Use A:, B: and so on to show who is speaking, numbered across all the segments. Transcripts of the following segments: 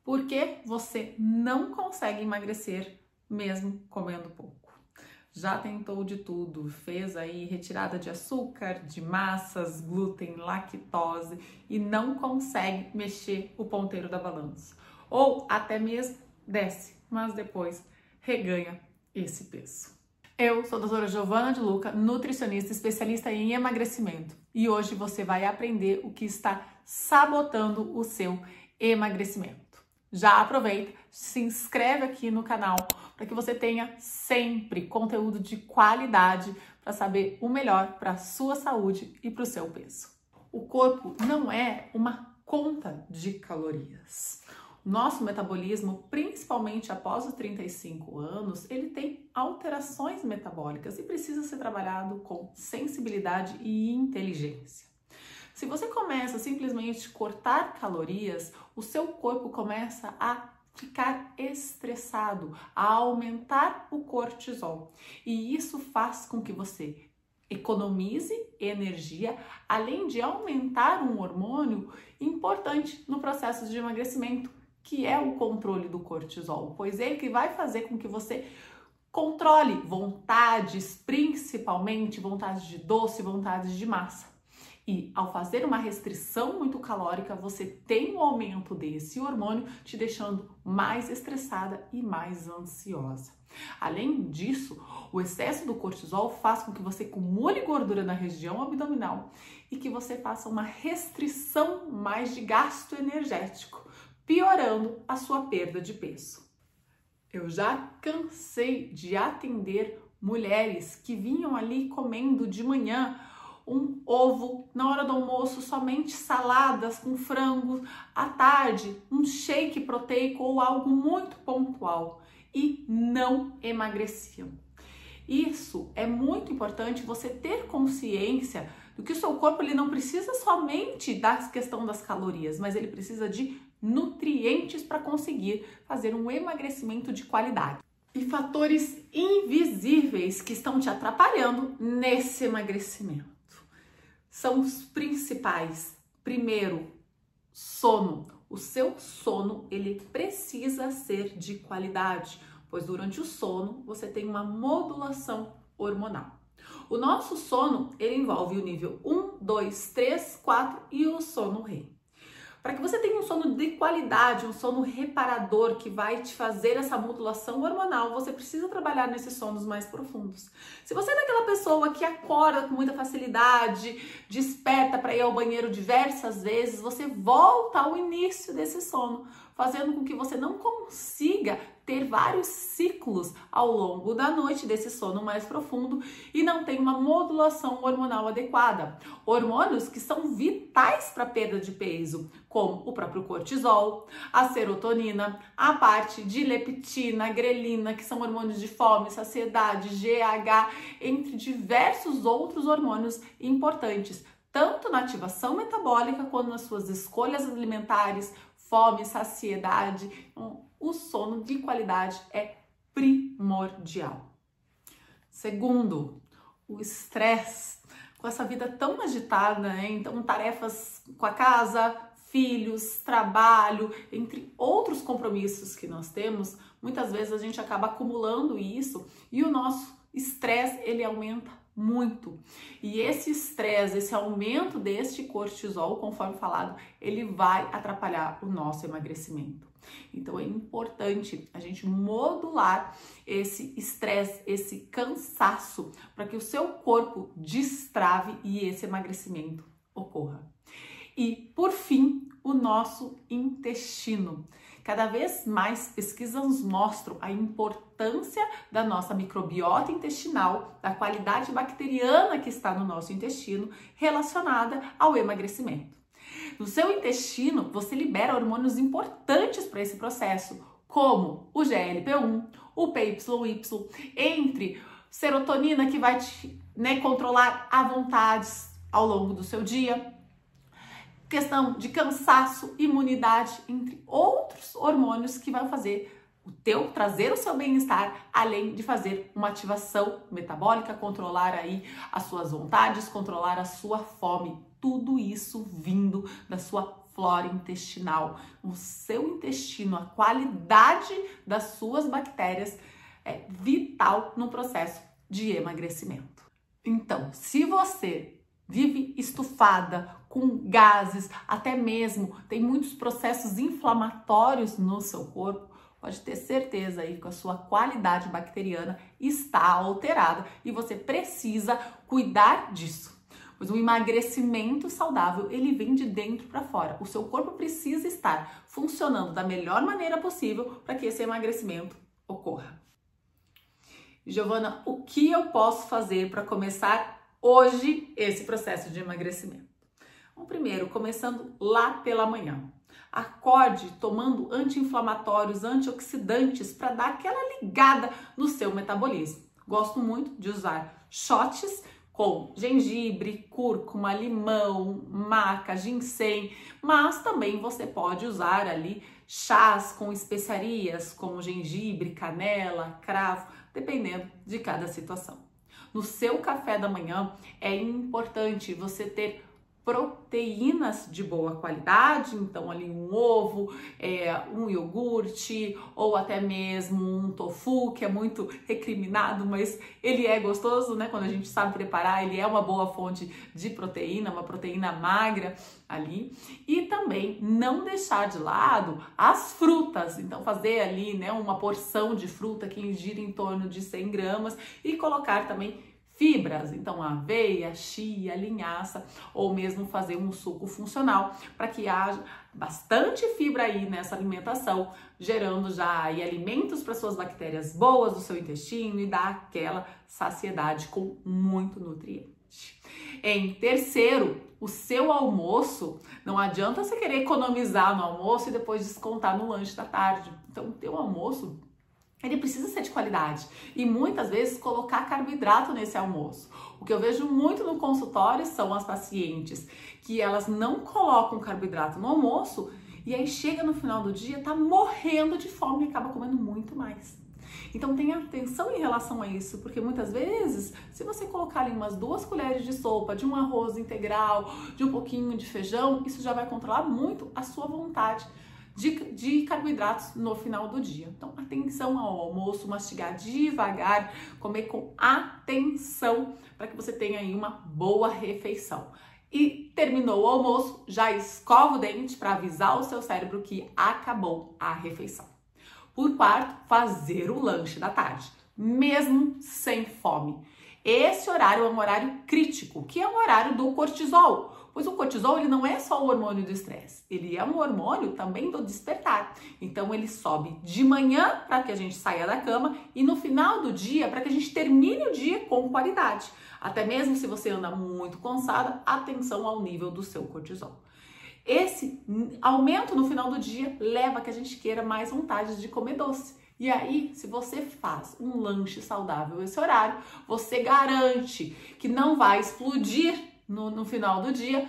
A: Por que você não consegue emagrecer mesmo comendo pouco? Já tentou de tudo, fez aí retirada de açúcar, de massas, glúten, lactose e não consegue mexer o ponteiro da balança. Ou até mesmo desce, mas depois reganha esse peso. Eu sou a doutora Giovana de Luca, nutricionista especialista em emagrecimento, e hoje você vai aprender o que está sabotando o seu emagrecimento. Já aproveita, se inscreve aqui no canal para que você tenha sempre conteúdo de qualidade para saber o melhor para a sua saúde e para o seu peso. O corpo não é uma conta de calorias. Nosso metabolismo, principalmente após os 35 anos, ele tem alterações metabólicas e precisa ser trabalhado com sensibilidade e inteligência. Se você começa a simplesmente cortar calorias, o seu corpo começa a ficar estressado, a aumentar o cortisol. E isso faz com que você economize energia, além de aumentar um hormônio importante no processo de emagrecimento, que é o controle do cortisol, pois é ele que vai fazer com que você controle vontades, principalmente vontades de doce, vontades de massa. E ao fazer uma restrição muito calórica, você tem um aumento desse hormônio, te deixando mais estressada e mais ansiosa. Além disso, o excesso do cortisol faz com que você acumule gordura na região abdominal e que você faça uma restrição mais de gasto energético, piorando a sua perda de peso. Eu já cansei de atender mulheres que vinham ali comendo de manhã um ovo, na hora do almoço somente saladas com frango, à tarde um shake proteico ou algo muito pontual e não emagreciam. Isso é muito importante, você ter consciência do que o seu corpo ele não precisa somente da questão das calorias, mas ele precisa de nutrientes para conseguir fazer um emagrecimento de qualidade. E fatores invisíveis que estão te atrapalhando nesse emagrecimento são os principais. Primeiro, sono. O seu sono, ele precisa ser de qualidade, pois durante o sono você tem uma modulação hormonal. O nosso sono, ele envolve o nível 1, 2, 3, 4 e o sono REM. Para que você tenha um sono de qualidade, um sono reparador que vai te fazer essa modulação hormonal, você precisa trabalhar nesses sonos mais profundos. Se você é daquela pessoa que acorda com muita facilidade, desperta para ir ao banheiro diversas vezes, você volta ao início desse sono, fazendo com que você não consiga ter vários ciclos ao longo da noite desse sono mais profundo e não tem uma modulação hormonal adequada. Hormônios que são vitais para a perda de peso, como o próprio cortisol, a serotonina, a parte de leptina, grelina, que são hormônios de fome, saciedade, GH, entre diversos outros hormônios importantes, tanto na ativação metabólica quanto nas suas escolhas alimentares, fome, saciedade. O sono de qualidade é primordial. Segundo, o estresse. Com essa vida tão agitada, né? Então tarefas com a casa, filhos, trabalho, entre outros compromissos que nós temos, muitas vezes a gente acaba acumulando isso e o nosso estresse, ele aumenta muito. E esse estresse, esse aumento deste cortisol, conforme falado, ele vai atrapalhar o nosso emagrecimento. Então é importante a gente modular esse estresse, esse cansaço, para que o seu corpo destrave e esse emagrecimento ocorra. E por fim, o nosso intestino. Cada vez mais pesquisas mostram a importância da nossa microbiota intestinal, da qualidade bacteriana que está no nosso intestino, relacionada ao emagrecimento. No seu intestino, você libera hormônios importantes para esse processo, como o GLP-1, o PYY, entre serotonina, que vai te controlar a vontades ao longo do seu dia, questão de cansaço, imunidade, entre outros hormônios que vão fazer trazer o seu bem-estar, além de fazer uma ativação metabólica, controlar aí as suas vontades, controlar a sua fome, tudo isso vindo da sua flora intestinal. O seu intestino, a qualidade das suas bactérias é vital no processo de emagrecimento. Então, se você vive estufada, com gases, até mesmo tem muitos processos inflamatórios no seu corpo, pode ter certeza aí que a sua qualidade bacteriana está alterada e você precisa cuidar disso. Pois o emagrecimento saudável, ele vem de dentro para fora. O seu corpo precisa estar funcionando da melhor maneira possível para que esse emagrecimento ocorra. Giovana, o que eu posso fazer para começar hoje esse processo de emagrecimento? Bom, primeiro, começando lá pela manhã. Acorde tomando anti-inflamatórios, antioxidantes para dar aquela ligada no seu metabolismo. Gosto muito de usar shots com gengibre, cúrcuma, limão, maca, ginseng, mas também você pode usar ali chás com especiarias como gengibre, canela, cravo, dependendo de cada situação. No seu café da manhã é importante você ter proteínas de boa qualidade, então ali um ovo, um iogurte ou até mesmo um tofu, que é muito recriminado, mas ele é gostoso, né? Quando a gente sabe preparar, ele é uma boa fonte de proteína, uma proteína magra ali. E também não deixar de lado as frutas, então fazer ali, né, uma porção de fruta que gira em torno de 100 gramas e colocar também fibras, então aveia, chia, linhaça, ou mesmo fazer um suco funcional para que haja bastante fibra aí nessa alimentação, gerando já aí alimentos para suas bactérias boas do seu intestino e dar aquela saciedade com muito nutriente. Em terceiro, o seu almoço, não adianta você querer economizar no almoço e depois descontar no lanche da tarde. Então, o teu almoço ele precisa ser de qualidade e muitas vezes colocar carboidrato nesse almoço. O que eu vejo muito no consultório são as pacientes que elas não colocam carboidrato no almoço e aí chega no final do dia, tá morrendo de fome e acaba comendo muito mais. Então tenha atenção em relação a isso, porque muitas vezes, se você colocar ali umas 2 colheres de sopa, de um arroz integral, de um pouquinho de feijão, isso já vai controlar muito a sua vontade de carboidratos no final do dia. Então, atenção ao almoço, mastigar devagar, comer com atenção para que você tenha aí uma boa refeição. E terminou o almoço, já escova o dente para avisar o seu cérebro que acabou a refeição. Por quarto, fazer o lanche da tarde, mesmo sem fome. Esse horário é um horário crítico, que é o horário do cortisol. Pois o cortisol ele não é só o hormônio do estresse, ele é um hormônio também do despertar. Então ele sobe de manhã para que a gente saia da cama e no final do dia para que a gente termine o dia com qualidade. Até mesmo se você anda muito cansada, atenção ao nível do seu cortisol. Esse aumento no final do dia leva a que a gente queira mais vontade de comer doce. E aí, se você faz um lanche saudável esse horário, você garante que não vai explodir no final do dia,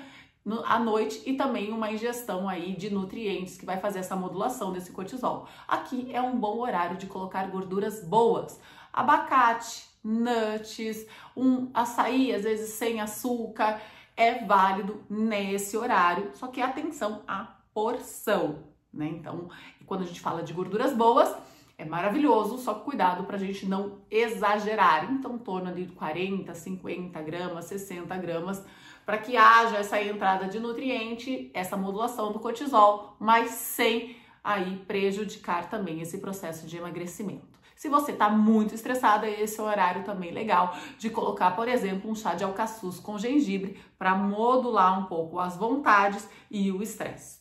A: à noite, e também uma ingestão aí de nutrientes que vai fazer essa modulação desse cortisol. Aqui é um bom horário de colocar gorduras boas. Abacate, nuts, um açaí, às vezes sem açúcar, é válido nesse horário, só que atenção à porção, né? Então, quando a gente fala de gorduras boas, é maravilhoso, só cuidado para a gente não exagerar. Então, em torno ali de 40, 50 gramas, 60 gramas, para que haja essa entrada de nutriente, essa modulação do cortisol, mas sem aí prejudicar também esse processo de emagrecimento. Se você está muito estressada, esse é o horário também legal de colocar, por exemplo, um chá de alcaçuz com gengibre para modular um pouco as vontades e o estresse.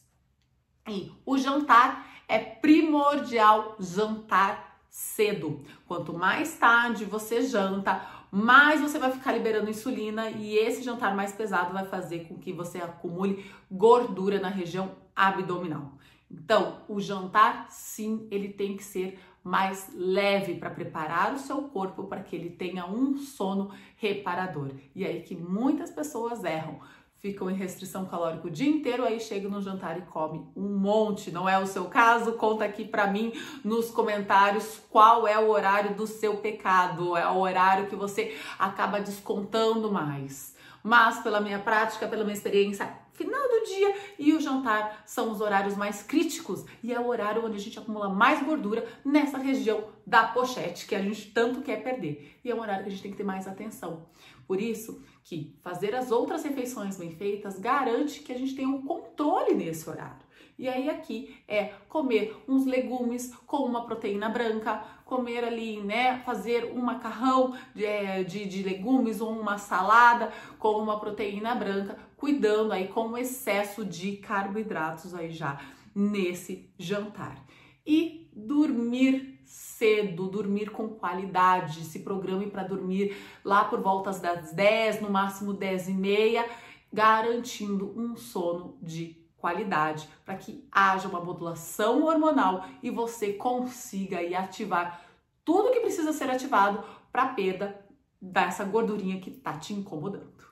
A: E o jantar é primordial jantar cedo. Quanto mais tarde você janta, mais você vai ficar liberando insulina e esse jantar mais pesado vai fazer com que você acumule gordura na região abdominal. Então, o jantar, sim, ele tem que ser mais leve para preparar o seu corpo para que ele tenha um sono reparador. E aí que muitas pessoas erram. Ficam em restrição calórica o dia inteiro, aí chega no jantar e come um monte. Não é o seu caso? Conta aqui pra mim nos comentários qual é o horário do seu pecado, é o horário que você acaba descontando mais. Mas pela minha prática, pela minha experiência, final do dia e o jantar são os horários mais críticos e é o horário onde a gente acumula mais gordura nessa região da pochete que a gente tanto quer perder. E é um horário que a gente tem que ter mais atenção. Por isso que fazer as outras refeições bem feitas garante que a gente tenha um controle nesse horário. E aí aqui é comer uns legumes com uma proteína branca, comer ali, né, fazer um macarrão de legumes ou uma salada com uma proteína branca, cuidando aí com o excesso de carboidratos aí já nesse jantar. E dormir cedo, dormir com qualidade, se programe para dormir lá por voltas das 10, no máximo 10h30, garantindo um sono de qualidade, para que haja uma modulação hormonal e você consiga aí ativar tudo que precisa ser ativado para a perda dessa gordurinha que tá te incomodando.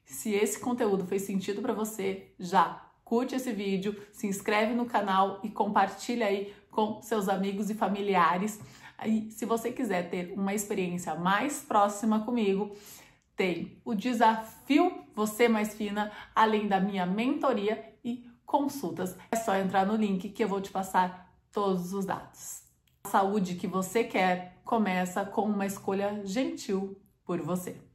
A: Se esse conteúdo fez sentido para você, já curte esse vídeo, se inscreve no canal e compartilha aí com seus amigos e familiares. Aí, se você quiser ter uma experiência mais próxima comigo, tem o desafio Você Mais Fina, além da minha mentoria e consultas. É só entrar no link que eu vou te passar todos os dados. A saúde que você quer começa com uma escolha gentil por você.